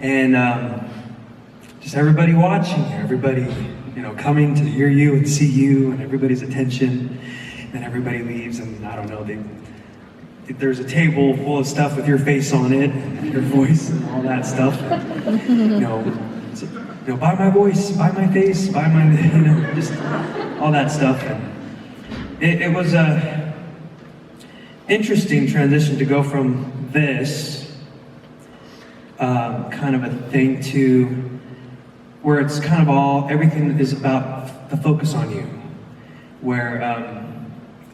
And just everybody watching you, everybody, coming to hear you and see you, and everybody's attention, and everybody leaves, and I don't know, there's a table full of stuff with your face on it, and your voice, and all that stuff. Buy my voice, buy my face, buy my, just all that stuff. And it was a interesting transition to go from this kind of a thing to where it's kind of everything is about the focus on you. Where,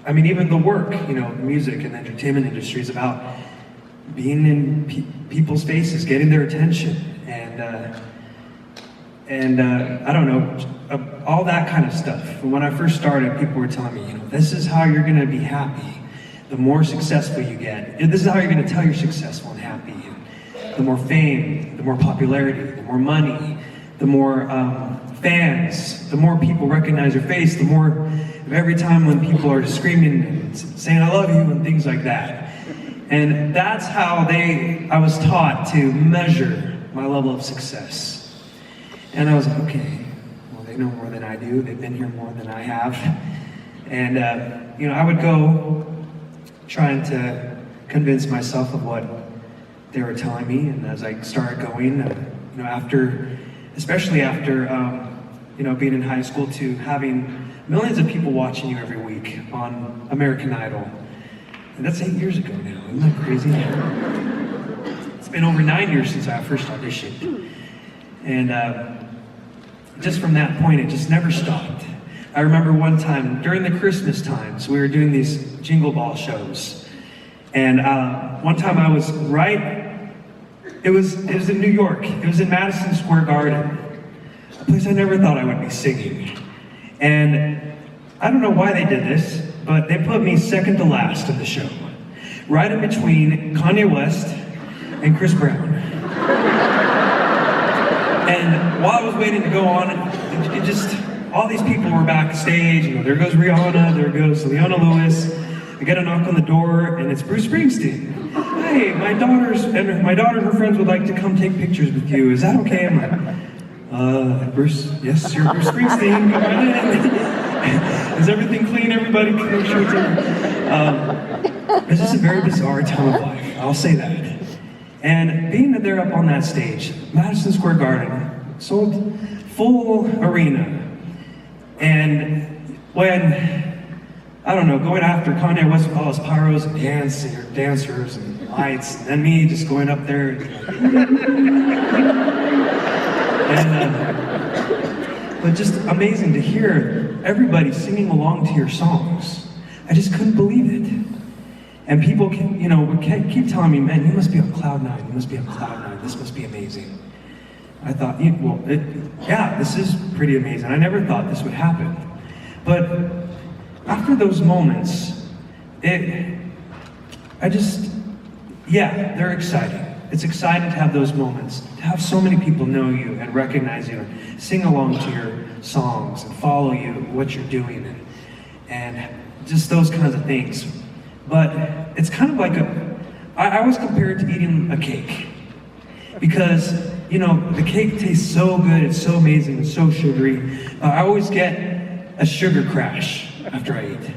even the work, music and the entertainment industry is about being in people's faces, getting their attention, and I don't know, all that kind of stuff. When I first started, people were telling me, this is how you're going to be happy. The more successful you get, this is how you're going to tell you're successful and happy. The more fame, the more popularity, the more money, the more fans, the more people recognize your face, the more every time when people are screaming and saying I love you and things like that. And that's how I was taught to measure my level of success. And I was like, okay, well, they know more than I do. They've been here more than I have. And, I would go trying to convince myself of what they were telling me. And as I started going, especially after being in high school, to having millions of people watching you every week on American Idol. And that's 8 years ago now, isn't that crazy? It's been over 9 years since I first auditioned. And just from that point, it just never stopped. I remember one time, during the Christmas times, we were doing these Jingle Ball shows. And one time I was it was in New York. It was in Madison Square Garden, a place I never thought I would be singing. And I don't know why they did this, but they put me second to last in the show, right in between Kanye West and Chris Brown. And while I was waiting to go on, it just, all these people were backstage. There goes Rihanna, there goes Leona Lewis. I get a knock on the door, and it's Bruce Springsteen. Hey, my daughter and her friends would like to come take pictures with you. Is that okay? I'm like, Bruce, yes, you're Bruce Springsteen, come on in. Is everything clean, everybody? Can make sure it's it's just a very bizarre time of life, I'll say that. And being there up on that stage, Madison Square Garden, sold full arena. And when, I don't know, going after Kanye West with all his pyros and dancers and lights, and then me just going up there. And, but just amazing to hear everybody singing along to your songs. I just couldn't believe it. And people would keep telling me, man, you must be on cloud nine. You must be on cloud nine. This must be amazing. I thought, this is pretty amazing. I never thought this would happen. But after those moments, they're exciting. It's exciting to have those moments, to have so many people know you and recognize you and sing along to your songs and follow you, what you're doing, and just those kinds of things. But it's kind of like I always compare it to eating a cake. Because, the cake tastes so good, it's so amazing, it's so sugary. I always get a sugar crash after I eat.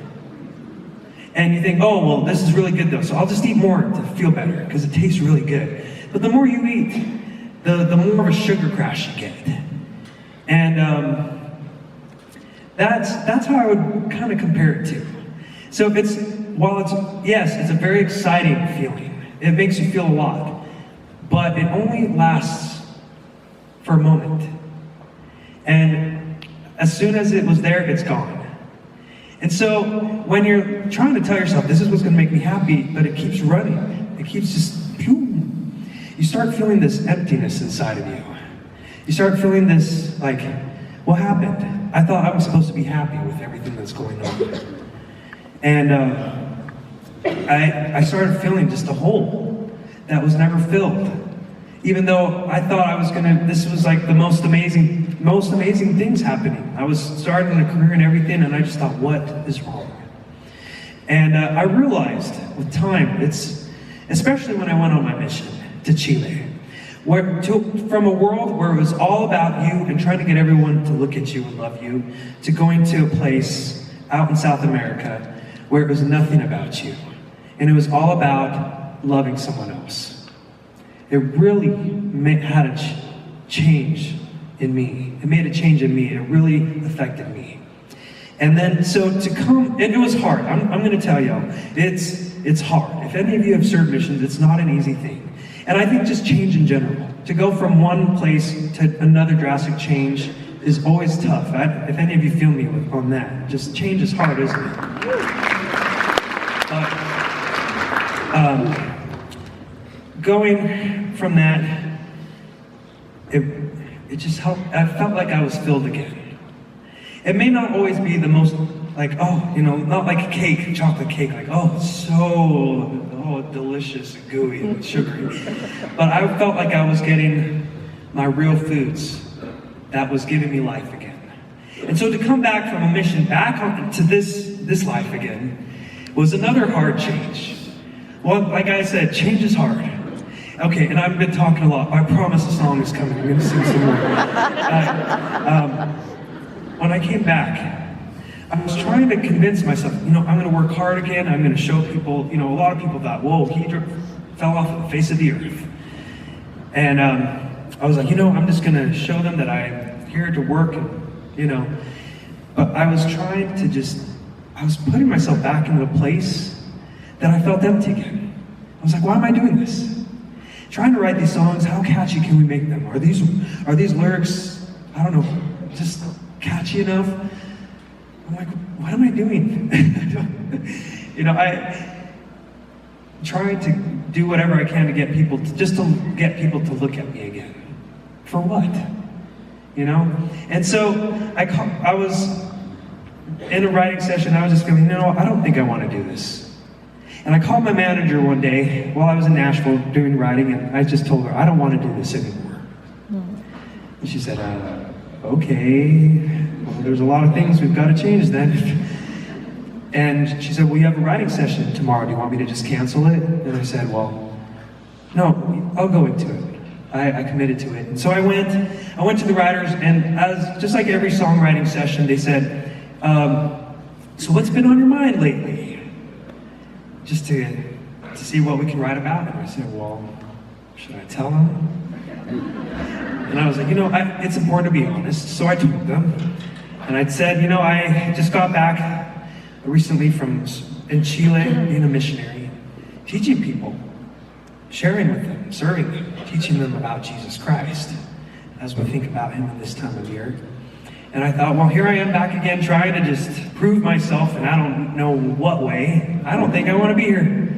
And you think, oh, well, this is really good though, so I'll just eat more to feel better, because it tastes really good. But the more you eat, the more of a sugar crash you get. And that's how I would kind of compare it to. So it's a very exciting feeling. It makes you feel a lot. But it only lasts for a moment. And as soon as it was there, it's gone. And so when you're trying to tell yourself, this is what's going to make me happy, but it keeps running. It keeps just, you start feeling this emptiness inside of you. You start feeling this, like, what happened? I thought I was supposed to be happy with everything that's going on. And I started feeling just a hole that was never filled. Even though I thought this was like the most amazing things happening. I was starting a career and everything, and I just thought, what is wrong? And I realized with time, especially when I went on my mission to Chile, From a world where it was all about you and trying to get everyone to look at you and love you, to going to a place out in South America where it was nothing about you. And it was all about loving someone else. It really had a change in me. It made a change in me. It really affected me. And then, so to come, and it was hard. I'm going to tell you, it's hard. If any of you have served missions, it's not an easy thing. And I think just change in general. To go from one place to another drastic change is always tough. If any of you feel me on that, just change is hard, isn't it? Going from that, it just helped. I felt like I was filled again. It may not always be the most, like, not like a cake, chocolate cake, like, so delicious and gooey and sugary. But I felt like I was getting my real foods that was giving me life again. And so to come back from a mission back to this life again was another hard change. Well, like I said, change is hard. Okay, and I've been talking a lot. I promise a song is coming. I'm going to sing some more. When I came back, I was trying to convince myself, I'm going to work hard again. I'm going to show people, a lot of people thought, whoa, he fell off the face of the earth. And I was like, I'm just going to show them that I'm here to work, But I was trying to I was putting myself back into a place that I felt empty again. I was like, why am I doing this? Trying to write these songs, how catchy can we make them? Are these lyrics, I don't know, just catchy enough? I'm like, what am I doing? I trying to do whatever I can to get people to look at me again. For what? And so I was in a writing session. I was just feeling, I don't think I want to do this. And I called my manager one day while I was in Nashville doing writing, and I just told her, I don't want to do this anymore. And she said, okay, well, there's a lot of things we've got to change then. And she said, well, you have a writing session tomorrow. Do you want me to just cancel it? And I said, well, no, I'll go into it. I committed to it. And so I went to the writers, and just like every songwriting session, they said, so what's been on your mind lately? Just to see what we can write about. And I said, well, should I tell them? And I was like, it's important to be honest. So I told them. And I'd said, I just got back recently in Chile, being a missionary, teaching people, sharing with them, serving them, teaching them about Jesus Christ as we think about him in this time of year. And I thought, well, here I am back again trying to just prove myself, and I don't know what way. I don't think I want to be here.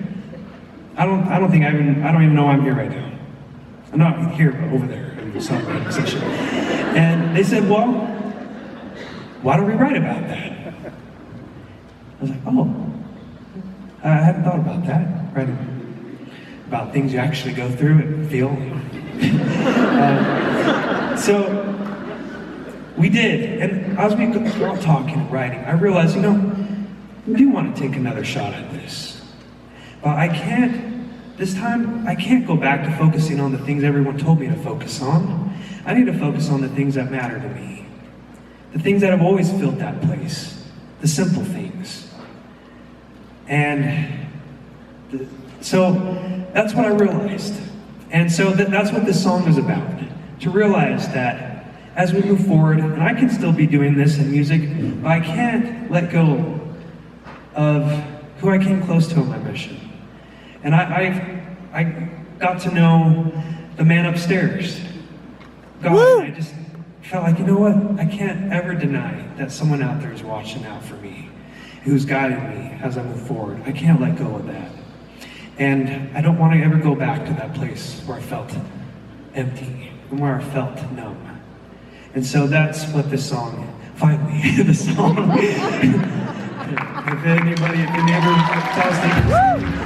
I don't even know I'm here right now. I'm not here, but over there in the songwriting session. And they said, well, why don't we write about that? I was like, I hadn't thought about that. Writing about things you actually go through and feel. So we did, and as we were talking and writing, I realized, I do want to take another shot at this. But this time, I can't go back to focusing on the things everyone told me to focus on. I need to focus on the things that matter to me. The things that have always filled that place. The simple things. And so that's what I realized. And so that's what this song is about. To realize that as we move forward, and I can still be doing this in music, but I can't let go of who I came close to in my mission. And I got to know the man upstairs, God. And I just felt like, I can't ever deny that someone out there is watching out for me, who's guiding me as I move forward. I can't let go of that. And I don't want to ever go back to that place where I felt empty and where I felt numb. And so that's what this song, finally, the song. If any ever tells me,